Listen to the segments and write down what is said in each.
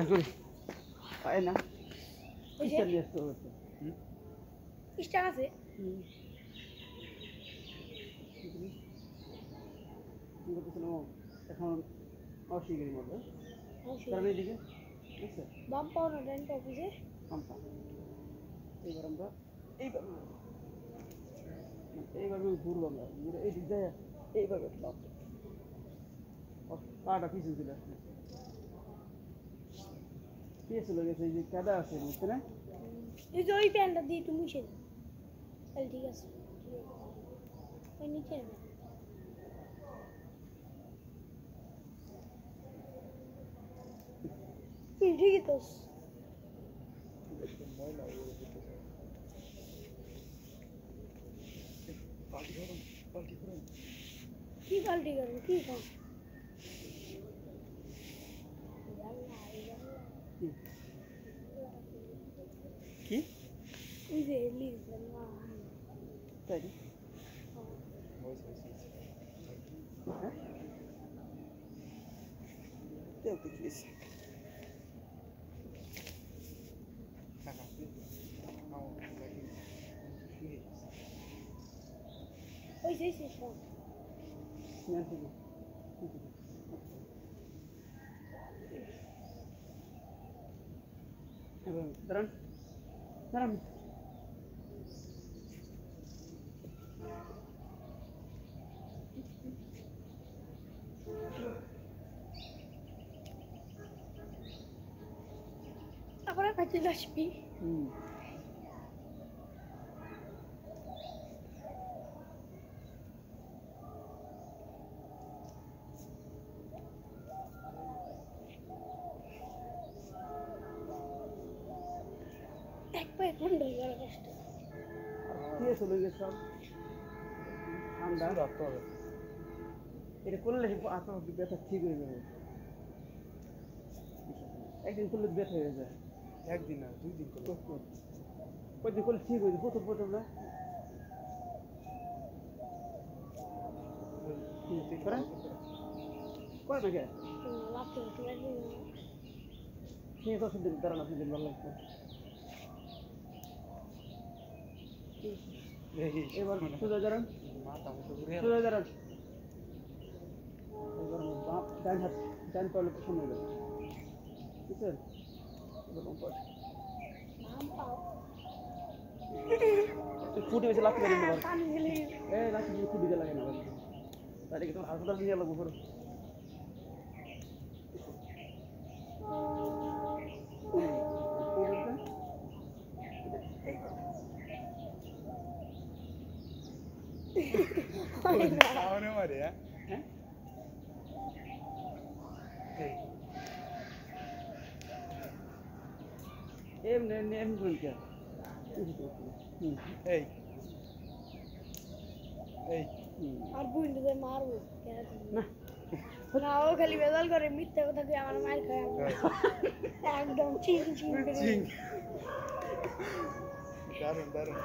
Sorry. Pakai na. Bisa lihat tuh. Istilah apa? Ini tuh semua. এখন অস্বীকারী মতো কারণ এইদিকে বুঝছো বাম পাও না ডান পাও বুঝে আমটা এইবার আমরা এইভাবে ঘুরবো আমরা ঘুরে এই দিক যায় এইভাবে পাটা পিছনে চলে আসছে পিছিয়ে চলে গেছে এই যে কাদা আছে বুঝতে না এই যে ওই প্যান্টটা দিয়ে একটু মুছে দিন তাহলে ঠিক আছে ওই নিচে না ঠিকই তো কি পাল্টি করবো কি খাও কি ওই যে লিজ না তাই হ্যাঁ তেল তো প্লিজ ওই যে সব না ঠিক আছে দাঁড়ান দাঁড়ান তারপরে কাছে আসবি একবার ঠান্ডা হয়ে গেল কষ্ট দিয়ে চলে গেছে সব ঠান্ডা রাখতে হবে এটা করলে আপনার ব্যথা ঠিক হয়ে যাবে একদিন করলে ব্যথা হয়ে যায় একদিন না 2 দিন করলে কয়দিন করলে ঠিক হয়ে যায় প্রথম না ঠিক করেন করে না কে ঠিক 10 দিন দাঁড়ান আপনি দিন ভালো লাগছে এবার সোজা দাঁড়ান সোজা দাঁড়ান এবার ডান হাত ডান পালে সামনে যান ঠিক আছে ফুটে বেশি লাগতে পারেন না লাঠি দিয়ে ফুটে লাগে না তাহলে কি তোমার হাসপাতাল নিয়ে লাগবো পরে ahora María em con qué এই এই আর বুইন্ডে মারবো না না ও খালি বেজাল করে মিথ্যা কথা কই আমার মার খায় একদম চিং চিং করে দারুন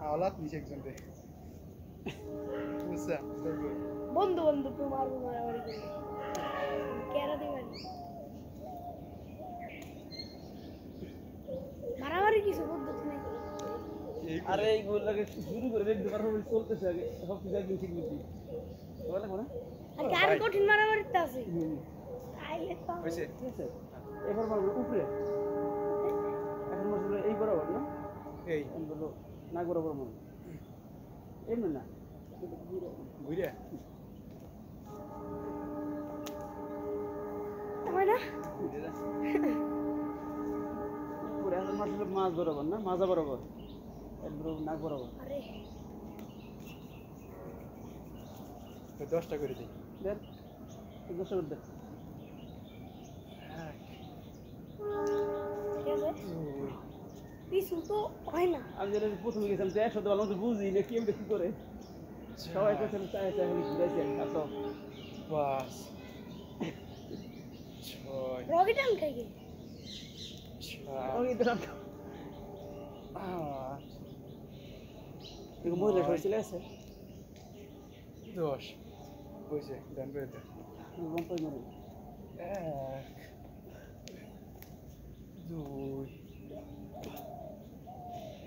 আওলাদ নিছে একজন রে বুঝছা বন্ধু তো মারবো মারামারি করে কেরা দিবেন মারামারি কিছু পদ্ধতি নাই আরে এইগুলো লাগে শুরু করে দেখতে পারবো চলতেছে আগে সব কিছু একদিন ঠিক বুঝি বলে না আর কঠিন মারামারিতে আছে আইলে তো হইছে ঠিক আছে এবার মারবো উপরে এখন মারবো এই বরাবর না এই বলো না বরাবর মারবো এমনি না ঘুরে মাছ বরাবর না মাজা বরাবর একদম নাক বরাবর আরে 10টা করে দিই দেন 10 করে দেন ঠিক আছে পিছু তো হয় না আমি যেটা প্রথমে গেছিলাম তো একসাথে ভালো মতো বুঝি না কি কি করে সবাই কাছে চাই চাই হলে ঘুরাইছে আসো বাস 6 রকেট আন খাই 7 ওই দিলাম 8 দেখো মহিলা সবাই চলে আসে 10 হয়েছে ডান করে দে গম পাই না 1 2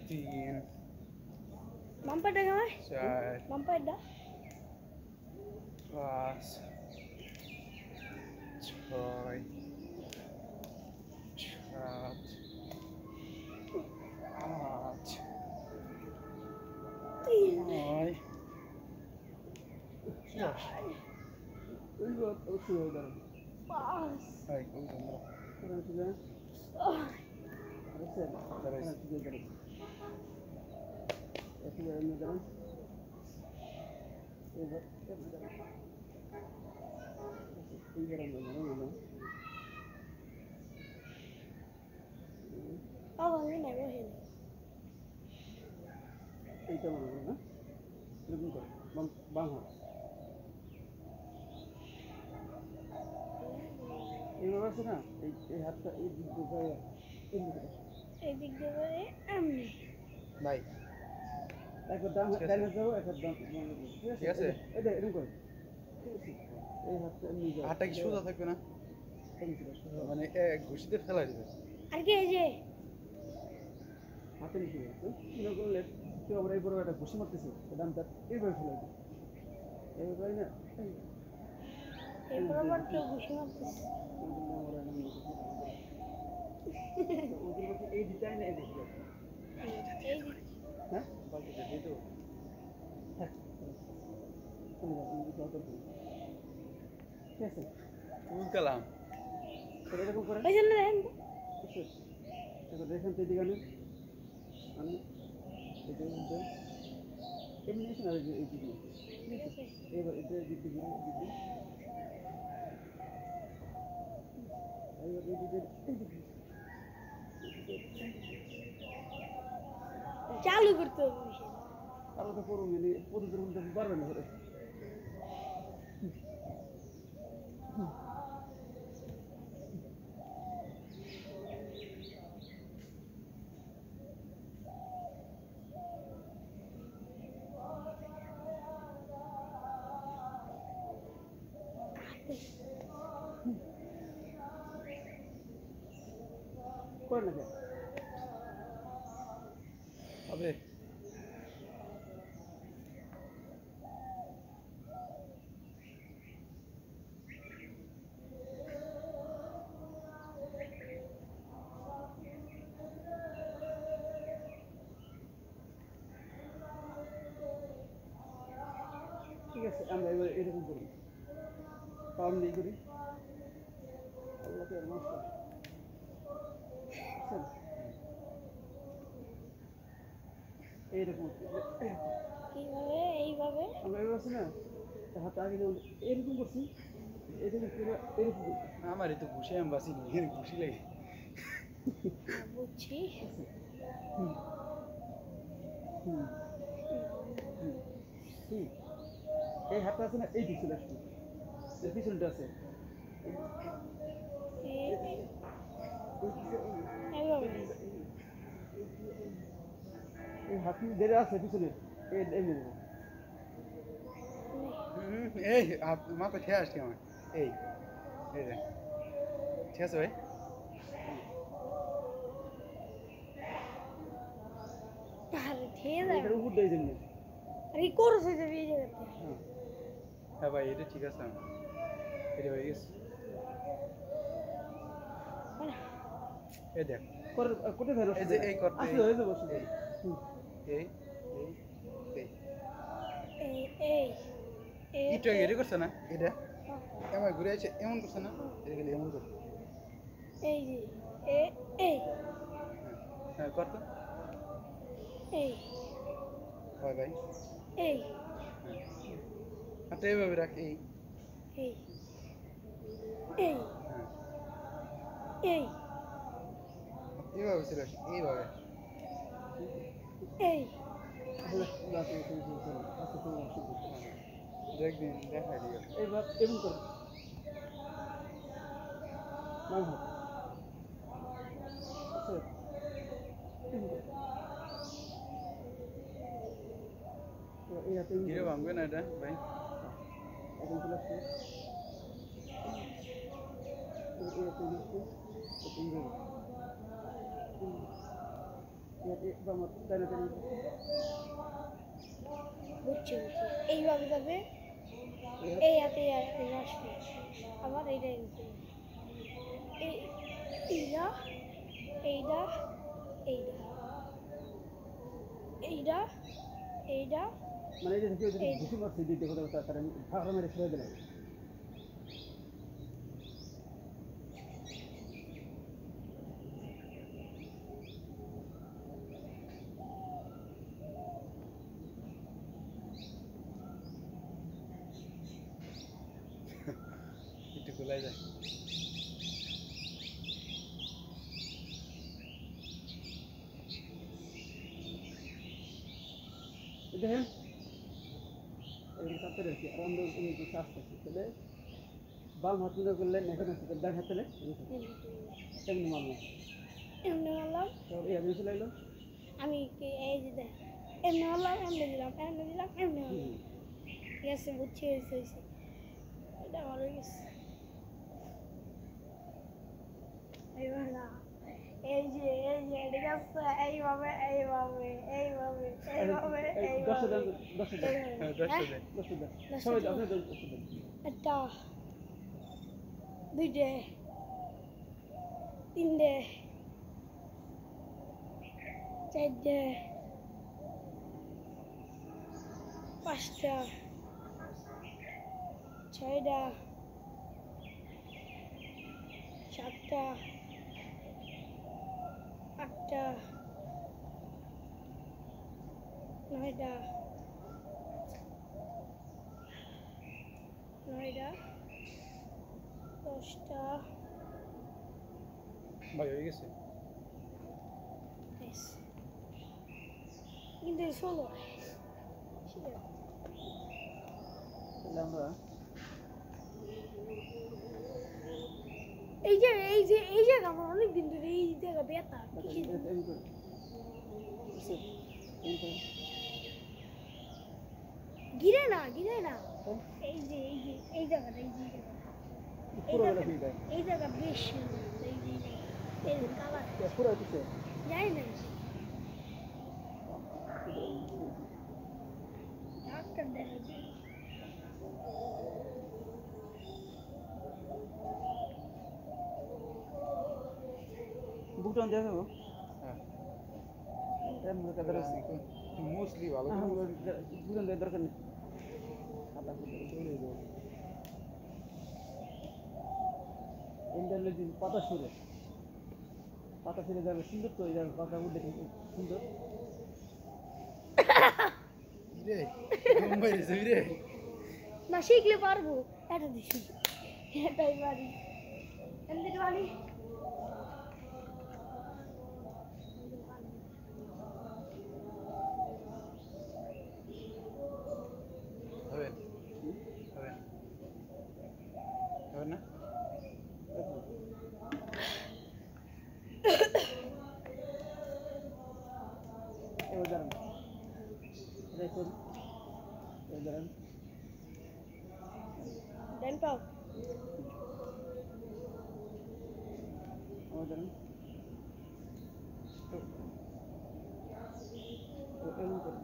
3 মাম্পাটা কেমন 4 মাম্পাটা 5 6 7 8 9 ওই গো অবশ্যই হয়ে গেল পাঁচ Ay, uy, Sandra. কারণ কি জানেন আরে স্যার Daray. কারণ কি জানেন একটু জানেন জানেন এবার এই জানেন না আমি নাই বসে এইটা মনে হয় না এরকম করে বাম হাত এইভাবে আছে না এই হাতটা এই দিক দিয়ে এই দিক দিয়ে এমনি Bye. একবার ডান হাত ডান হাত যাবো একবার ডান ঠিক আছে? এটা এরকম করে ঠিক আছে এই হাতটা নিয়ে যাও হাতটা কি সোজা থাকবে না মানে এক ঘুষিতে ফেলা দিবে আর কি এই যে হাতে নিচে মনে করলে কেউ আমরা এই বড় একটা ঘুষি মারতেছি ডানটা এইভাবে ফেলে দিই এইভাবে না এই বরাবর কেউ ঘুষি মারতেছে এই দিকটাই না এই দিকটা এই দিক হ্যাঁ বালতিতে দিয়ে দেবো হ্যাঁ ঠিক আছে বুঝলাম এরকম করে ওই জন্য দেখেন এবার দেখেন তো এদিকে আমি এটা এমনি এসে না এই দিকে ঠিক আছে এবার এটা দিক দিকে এবার এই দিকে চালু করতে হবে আরো তো করুন মানে প্রতিদিন করতে পারবেন না করে করে না হবে ঠিক আছে আমরা এবার এরকম করি পাম নেই করি আল্লাহকে নমস্কার এইরকম কিভাবে এইভাবে আমরা এবার আছি না হাতে আগে যেমন এরকম করছি এরকম পুরো এরকম করছি। আমারই তো ঘুষে আমি বাসি নি ঘুষি লাগে বুঝছি হুম হুম হুম হুম এই হাতটা আছে না এই দিক চলে আসবে এর পিছনটা আছে এইভাবে এই হাত ধরে আছে পিছনে এই এমনি দেবো এই মাথা খেয়ে আসছি আমার এই এই রে ঠিক আছে ভাই আরে ঠিক আছে এটার উপর দিয়ে জন্য আরে কি করছ এই জায়গাতে হ্যাঁ হ্যাঁ ভাই এটা ঠিক আছে আমার এটা হয়ে গেছে এই দেখ করে কোটে ধরো এই যে এই করতে আসলে হয়ে যাবে এই এই এই এই এই এই একটু আগে এটা করছে না এটা এমন ঘুরে আছে এমন করছে না এটা গেলে এমন করছে এই যে এই হ্যাঁ কর তো এই হয় ভাই এই হ্যাঁ হাতটা এইভাবে রাখ এই এই এই হ্যাঁ এই এইভাবে ছিল এইভাবে এই আসলে রাতে তুমি চলো আস্তে তুমি শুরু করো। দেখদিন দেখা দিও এইবার এমন করো বাম হাত আচ্ছা এমন করো। এবার এই হাতে এমন গিরে করো। ভাঙবে না এটা ভাই এখন চলে আসছে এবার এই হাতে এমন করো। এটা এইভাবে এই হাতে বাম হাত ডান হাতে এমন করো। বুঝছি বুঝছি এইভাবে যাবে এই হাতে আসবে আবার এইটা এমনি এই এইটা এইটা এইটা এইটা এইটা মানে এই যে কেউ যদি ঘুষি মারছে দিতে কোথাও তারা ভাড়া মেরে ছেড়ে দিলাম একটু খোলাই যায় দেখেন এই কাপড় আছে আর আমরা এই যে চাষ করছি তাহলে বাম হাত মনে করলেন এখানে আছে ডান হাত তাহলে এমনি মারলাম এমনি মারলাম তো এই আমি চলে এলো আমি এই যে দেখ এমনি মারলাম এমনি দিলাম এমনি দিলাম এমনি মারলাম ঠিক আছে বুঝছি হয়েছে হয়েছে এটা আমার হয়ে গেছে এইবার না এই যে ঠিক আছে এইভাবে এইভাবে এইভাবে এইভাবে দশটা এইভাবে দেন দশটা দেন হ্যাঁ দশটা দেয় দশটা দেন সবাই আপনি দেন দশটা দেন একটা দুইটে তিনটে চারটে পাঁচটা ছয়টা সাতটা আটটা নয়টা দশটা ভাই হয়ে গেছে বেশ কিন্তু ষোলো তাহলে আমরা এই জায়গা আমার অনেক দিন ধরে এই জায়গা ব্যথা এমনি করে গিরে না এই জায়গাটা পুরোটা ঠিক আছে এই জায়গা বেশ এই কালার পুরো কিছু যাই না ডাক্তার দেখাচ্ছি বুকটা দেখাবো হ্যাঁ এমন করে দরকার নেই মুসলি ভালো বুকটা দরকার নেই খাতা চলে যাবো ইন্টারনেট পাতা সরে যাবে সুন্দর তো এই যাবে পাতা উঠে সুন্দর রে মুম্বাই রে না শিখলে পারবো এটা দিছি এটাই পারি এমনি পারি হবে হবে হবে না এবার দাঁড়ান দেখুন এবার দাঁড়ান দেন পাও এবার দাঁড়ান এমন করুন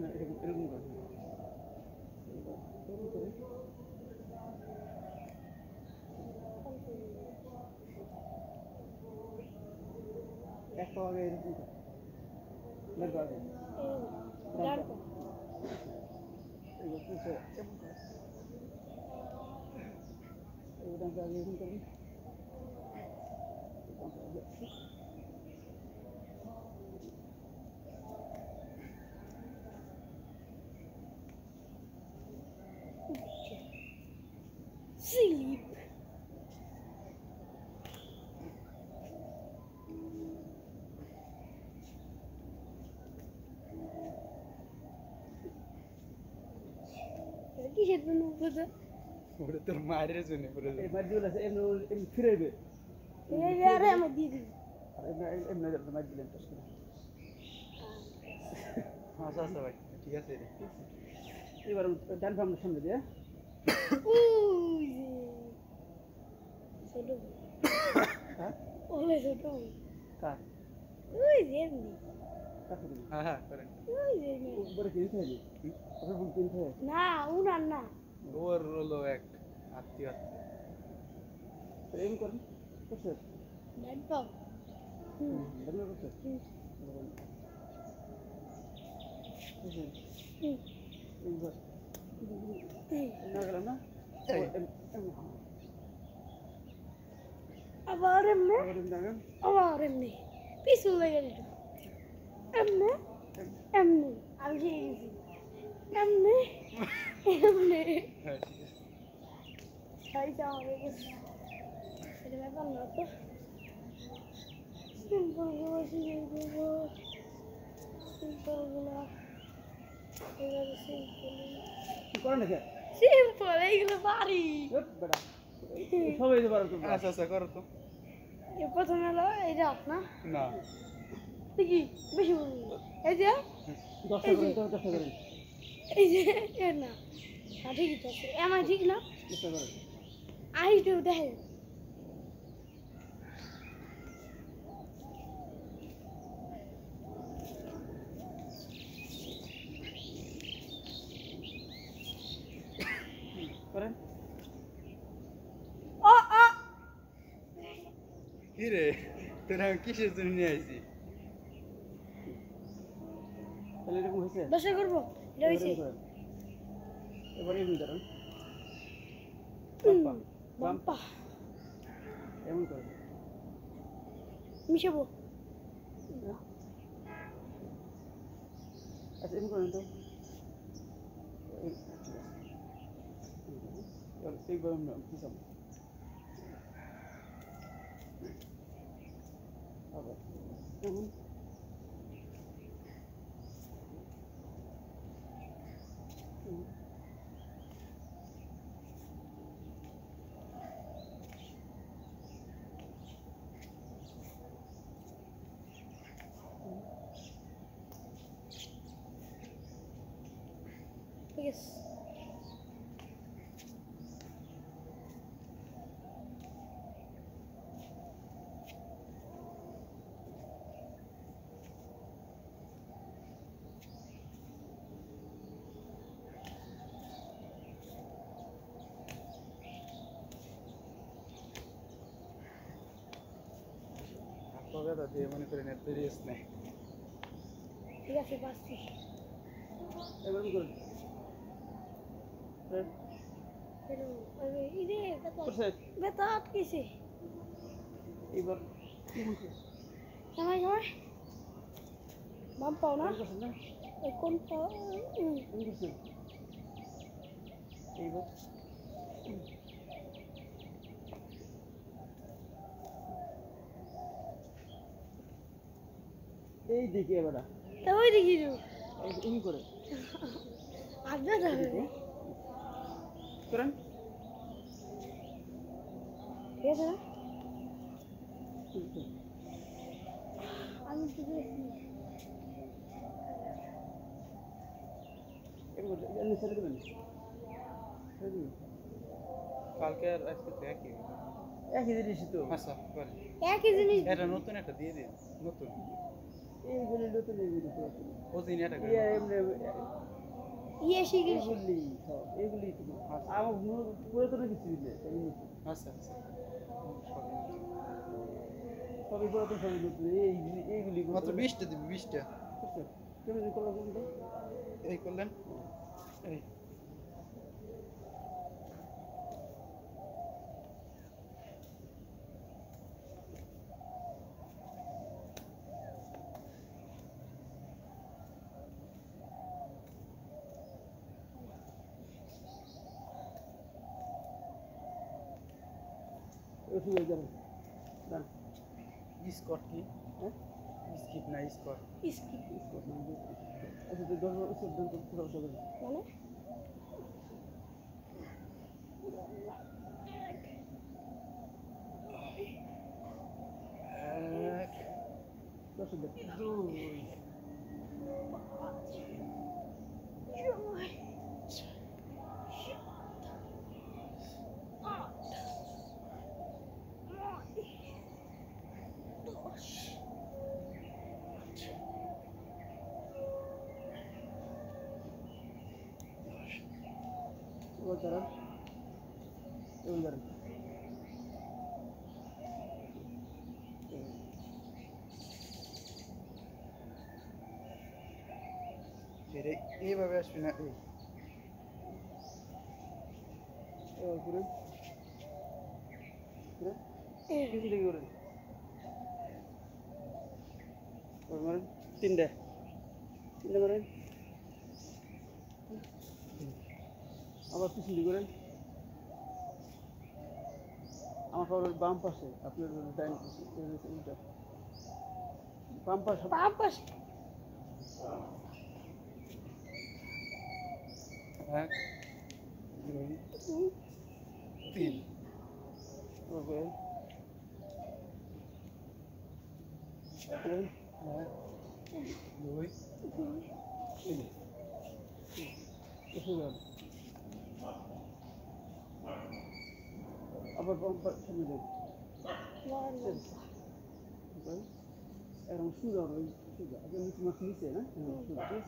না এরকম করুন এরকম করে এক পাওয়া আগে এরকম করে লাগবে আগে ডান পাও এবার পুষে এমন করে এবার আগে এরকম করুন Sleep. কিসের জন্য উপরে ওটা তোর মায়ের জন্য পুরো এই মার দিলে এমনি এমনি ফিরাইবে এই আরে আমার দিয়ে দিবি আর এমনি এমনি মার দিলেন টাস করে আচ্ছা আচ্ছা ভাই ঠিক আছে রে এবার ডান ফার্মের সামনে দিয়ে উই ছোট হ্যাঁ ওলে ছোট কার ওই যে এমনি কার সাথে হ্যাঁ হ্যাঁ করেন ওই যে এমনি। উপরে কিনতে হবে ওপরে বুক কিনতে হবে না উনার না ওর হলো এক আত্মীয় এম করেন করছে ডান পাও ডান করছে এইবার না গেলাম না এই। আবার এমনি দেখেন আবার এমনি পিছু লেগে গেল এমনি এমনি আমি শিখে গেছি এমনি এমনি হ্যাঁ ঠিক আছে শাড়িটা হয়ে গেছে এটা ব্যাপার না তো সিম্পলগুলো শিখে দেবো সিম্পলগুলো এবারে সিম্পল কি করেন নাকি সিম্পল এইগুলো পারি বেটা সবাই তো পারো তুমি আচ্ছা আচ্ছা করো তো এ প্রথমে হলো এই রাত না না দেখি বেশি বলবো এই যে 10টা করেন তো 10টা করেন এই যে এ না ঠিকই তো আছে আমার ঠিক না 10টা করেন আইটু দেখে করেন ও ও কি রে তোরা আমি কিসের জন্য নিয়ে আইছি তাহলে এরকম হয়েছে দশে করবো এটা হয়েছে এবার এমনি করেন বাম্পা এমন করেন মিশাবো আচ্ছা এমন করেন তো এইবার পিছাম আবার এমন ঠিক আছে আপনাকে তো দিয়ে মনে করেন এত রিস নেই ঠিক আছে পাচ্ছি এবার এমন করেন ইরে করছে বেতা আটকেছে এইবার এমন করছে জামাই জামাই বাম পাও না করছেন না ওই কোন পাও এমন করছেন এইবার এই দিকে এবার তা ওই দেখি তো এমন করে আড্ডা যাবে করেন ঠিক আছে না আমি তো দেখি এমন এমনি ছেড়ে দেবেন ছেড়ে দিবেন কালকে আর আজকে তো একই একই জিনিসই তো আচ্ছা করে একই জিনিস এটা নতুন একটা দিয়ে দিন নতুন এইগুলি নতুন এইগুলি তো ওদিন এটা করে ইয়ে এমনি ইয়ে শিখেছি এইগুলি সব এইগুলি তো আমার পুরাতন কিছু দিলে আচ্ছা আচ্ছা সবই পুরাতন সবই নতুন এইগুলি মাত্র 20টা দিবি 20টা কেমন করলাম বলুন তো এই করলেন এই ওষুধ যাবেন ডান স্কট কি হ্যাঁ স্কিপ না স্কট স্কিপ আচ্ছা তো 10 বছর পুরো সব মানে এক 10 দেখ দুই এবার দাঁড়ান এবার দাঁড়ান এটা এইভাবে আসবে না এই এবার ঘুরেন ঘুরেন কিছু দেখি ঘুরেন এবার মারেন তিনটে মারেন আবার পিছন দিকে করেন আমার খবর বাম পাশে আপনার ডাইন পাশে উল্টা বাম পাশে পাপাস এক দুই তিন এবার করেন করেন এক দুই তিন এসে যান আবার বাম পাশে সামনে যান এরকম সোজা ওই সোজা আগে নিচে মাছ নিচে না সোজা ঠিক আছে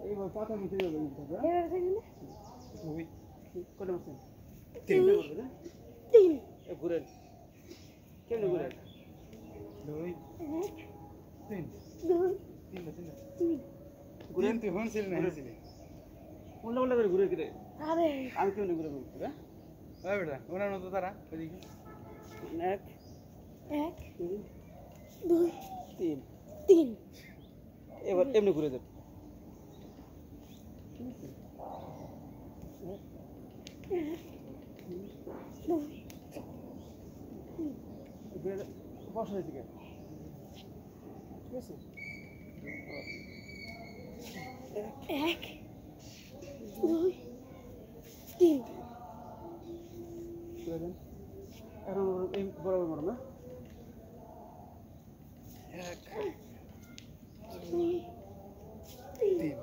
এইবার পাতা মুখে যাবে এভাবে থাকবে না দুই কটা মাছ তিন করবে না তিন ঘুরেন কেমনে ঘুরেন দুই এক তিন দুই তিনটা তিনটা তিন ঘুরেন তুই হনছিল না হনছিলি উল্টা উল্টা করে ঘুরে ঘুরে আরে আমি কেমনে ঘুরে ঘুরে হ্যাঁ ওই বেটা ওনার মতো তারা ওইদিকে এক এক দুই দুই তিন তিন এবার এমনি ঘুরে যাবে এক দুই বসা হয়েছে কেন ঠিক আছে এক দুই তিন ঘুরে দেন এখন এই বরাবর মারো না এক দুই তিন তিন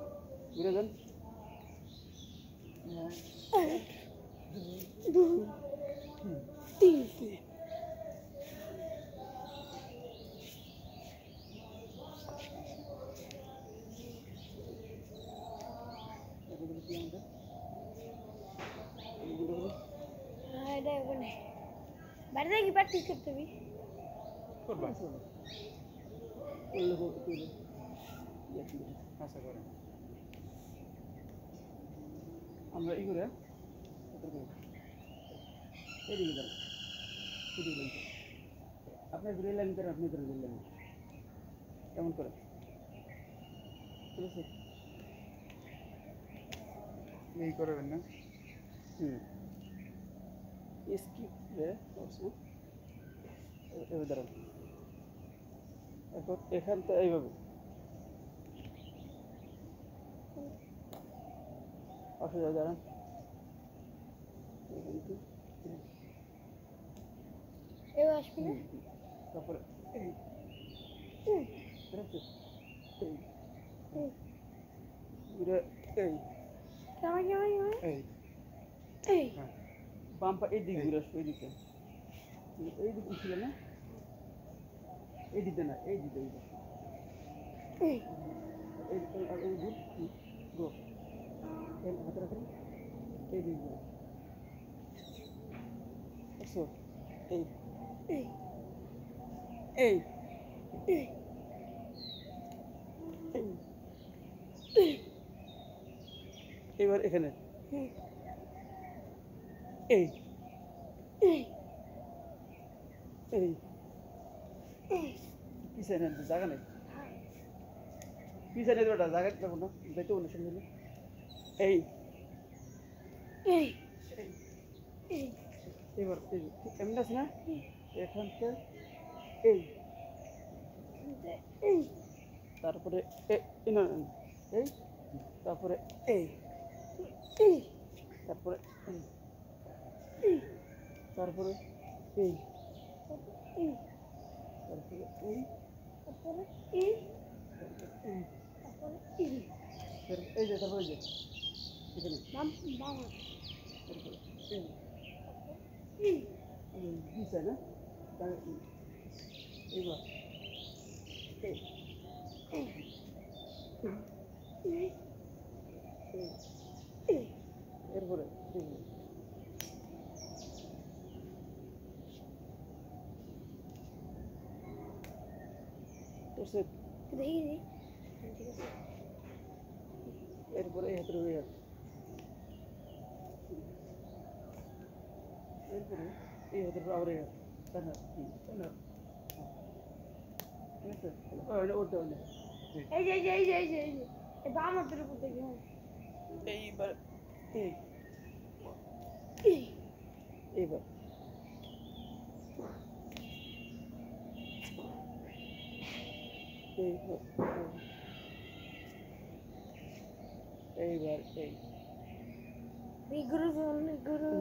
ঘুরে দেন এক দুই তিন এটা ওখানে বাড়িতে কি প্র্যাকটিস করতে হবে করবা আশা করে আমরা ই করে এদিকে যান এদিকে যান আপনার ঘুরে লাইন করেন আপনি করে ঘুরে লাইন কেমন করে ঠিক আছে এই করবেন না হুম স্কিপ রে অবশ্য এবার দাঁড়ান এখন এখান তো এইভাবে অসুবিধা দাঁড়ান কিন্তু এবার আসবে না তারপরে এই বেরোচ্ছে এই ঘুরে এই কেমন কেমন কেমন এই এই হ্যাঁ বাম পা এই দিকে ঘুরে আসবে এই দিকে এই দিকে ছিল না এই দিকে না এই দিকে এই দিকে এই এই গুড গো এই হাতে রাখেন এই দিকে ঘুরে আসো এই এই এই এই এই এবার এখানে এই এই এই এই পিছনে জায়গা নেই পিছনে ওটা জায়গা যাবো না যাইতে বলে শুনলে এই এই এই এবার এই এমনি আছে না এখান থেকে এই এই তারপরে না এই তারপরে এই এই তারপরে এই এই তারপরে এই এই তারপরে এই তারপরে এই এই তারপরে এই এই যে তারপরে এই যে এখানে বাবা তারপরে এই এই দিছে না এইবার এই এই এই এই এরপরে এই করছে দেখি ঠিক আছে এরপরে এই হাতের ওই হাত এরপরে এই হাতের আবার এই হাত তার হাত তার হাত ঠিক আছে ওটা ওটা এই যে এই বাম হাতের উপর দেখি এইবার এই এই এইবার এইবার এই গুরু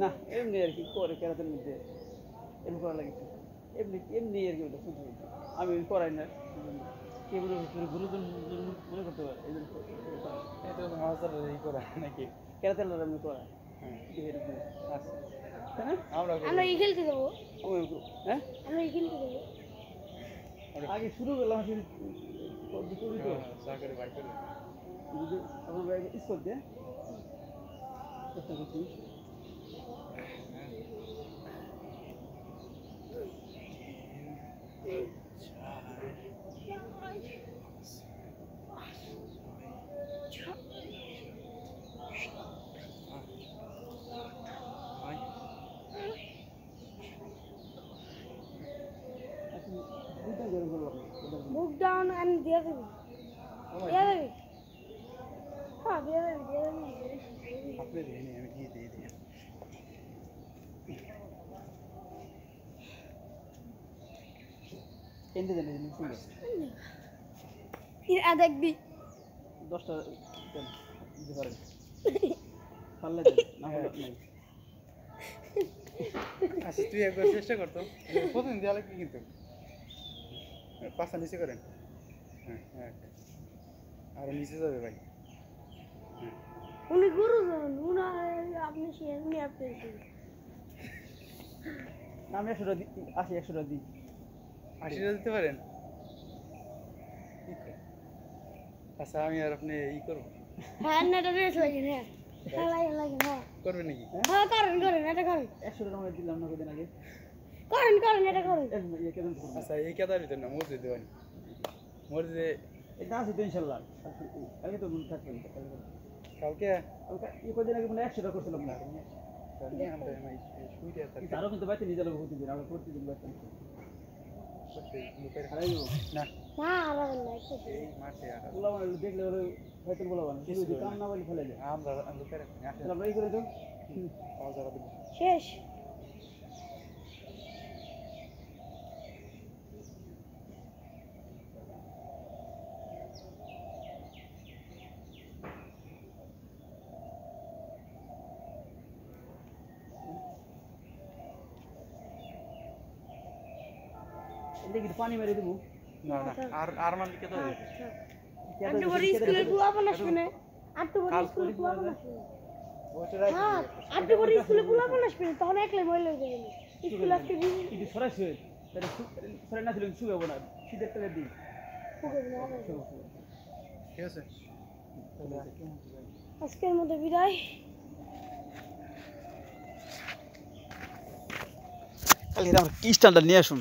না এমনি আর কি করে কেরাতের মধ্যে এমনি করা লাগে এমনি এমনি আর কি ওটা শুনতে আমি করাই না কে বলে গুরুজন মনে করতে পারে এই জন্য এটা তো মাস্টার এই করা নাকি কেরাতের লোক এমনি করা হ্যাঁ এরকম আচ্ছা তাই না আমরা আমরা এই খেলতে দেবো হ্যাঁ আমরা এই খেলতে দেবো আগে শুরু করলাম আসলে চা করে বাই করে যদি আপনার ভাই স্কোর দিয়ে চেষ্টা করছি দুইটা গরম করলাম মুখ ডাউন আমি দিয়ে দেবো দিয়ে দেবি হ্যাঁ দিয়ে দেবি আপনি দিয়ে নি আমি দিয়ে দিই এন্ডে দেন সুন্দর দেখ দি 10টা দেন দিতে পারেন পারলে দেন না হলে নাই আচ্ছা তুই একবার চেষ্টা করতো প্রথম দেওয়া লাগবে কিন্তু পাঁচটা নিচে করেন হ্যাঁ হ্যাঁ আর নিচে যাবে ভাই হ্যাঁ উনি গুরু আপনি উনি আপনি আমি 100টা দিই 100টা দিই 80টা দিতে পারেন আচ্ছা আমি আর আপনি ই করবো হ্যাঁ না এটা রেস লাগে হ্যাঁ লাগে হ্যাঁ করবেন নাকি হ্যাঁ করেন এটা করেন 100টা টাকা দিলাম না কদিন আগে করেন এটা করেন কেমন আচ্ছা এই কেদার ভিতর না মসজিদ দেবেন মসজিদে এটা আছে তো ইনশাল্লাহ আগে তো মনে থাকবেন কালকে কদিন আগে মানে 100টা করছিলাম না কালকে আমরা শুইতে থাকি তারও কিন্তু বাইতে নিজে লোক প্রতিদিন আমরা প্রতিদিন বাইতে লুকাই হারাই দেবো না না আলাদা না এই মাঠে আর বলা মানে দেখলে ওরা হয়তো বলা মানে যদি কাম না বলে ফেলে যায় আমরা লুকাই রাখি আসলে আমরা এই করে তো আওয়াজ আর দেব শেষ দেখি পানি মেরে দেবো না না আর মান লিখে দাও আটটু করে স্কুলের পোলাপান আসবে না আটটু করে স্কুলের পোলাপান আসবে হ্যাঁ আটটু করে স্কুলের পোলাপান আসবে না তখন একলাই মহিলা হয়ে যাবে স্কুল আসতে দিন কিন্তু সরাসরি তাহলে সরাই না ছিল শুকাবো না শীতের টাকা দিই ঠিক আছে আজকের মতো বিদায় কালকে আমরা কি স্ট্যান্ডার্ড নিয়ে আসুন